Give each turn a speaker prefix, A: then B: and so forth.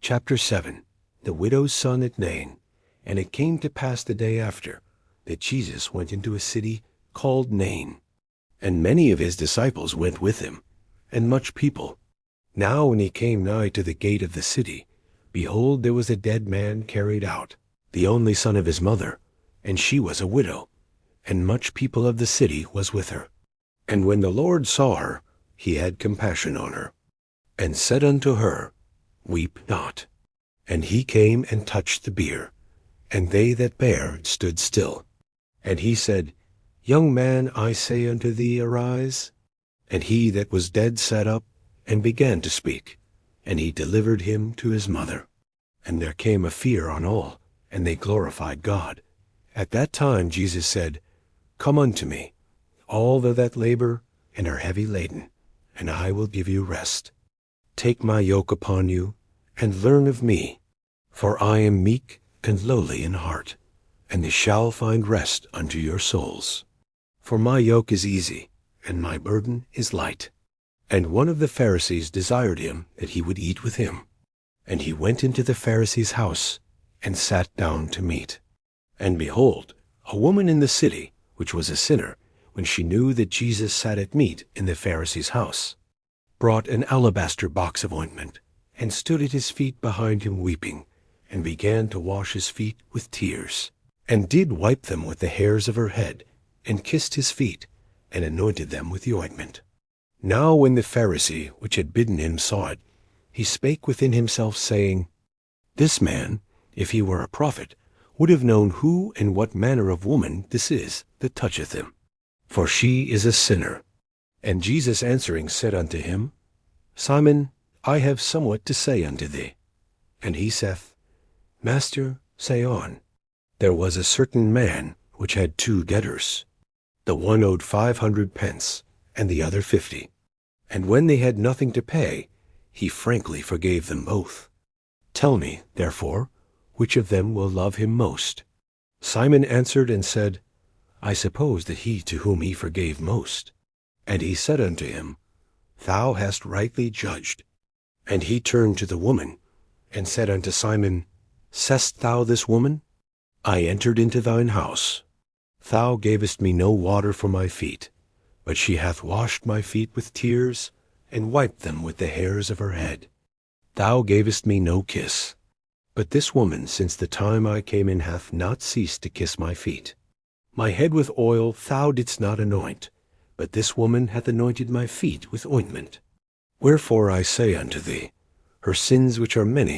A: Chapter 7. The widow's son at Nain. And it came to pass the day after, that Jesus went into a city called Nain. And many of his disciples went with him, and much people. Now when he came nigh to the gate of the city, behold, there was a dead man carried out, the only son of his mother, and she was a widow, and much people of the city was with her. And when the Lord saw her, he had compassion on her, and said unto her, Weep not. And he came and touched the bier, and they that bare stood still. And he said, Young man, I say unto thee, arise. And he that was dead sat up, and began to speak, and he delivered him to his mother. And there came a fear on all, and they glorified God. At that time Jesus said, Come unto me, all they that labor and are heavy laden, and I will give you rest. Take my yoke upon you, and learn of me, for I am meek and lowly in heart, and ye shall find rest unto your souls. For my yoke is easy, and my burden is light. And one of the Pharisees desired him that he would eat with him. And he went into the Pharisee's house, and sat down to meat. And behold, a woman in the city, which was a sinner, when she knew that Jesus sat at meat in the Pharisee's house, brought an alabaster box of ointment, and stood at his feet behind him weeping, and began to wash his feet with tears, and did wipe them with the hairs of her head, and kissed his feet, and anointed them with the ointment. Now when the Pharisee which had bidden him saw it, he spake within himself, saying, This man, if he were a prophet, would have known who and what manner of woman this is that toucheth him, for she is a sinner. And Jesus answering said unto him, Simon, I have somewhat to say unto thee. And he saith, Master, say on. There was a certain man which had 2 debtors. The one owed 500 pence, and the other 50. And when they had nothing to pay, he frankly forgave them both. Tell me, therefore, which of them will love him most? Simon answered and said, I suppose that he to whom he forgave most. And he said unto him, Thou hast rightly judged. And he turned to the woman, and said unto Simon, Seest thou this woman? I entered into thine house. Thou gavest me no water for my feet, but she hath washed my feet with tears, and wiped them with the hairs of her head. Thou gavest me no kiss, but this woman since the time I came in hath not ceased to kiss my feet. My head with oil thou didst not anoint, but this woman hath anointed my feet with ointment. Wherefore I say unto thee, her sins which are many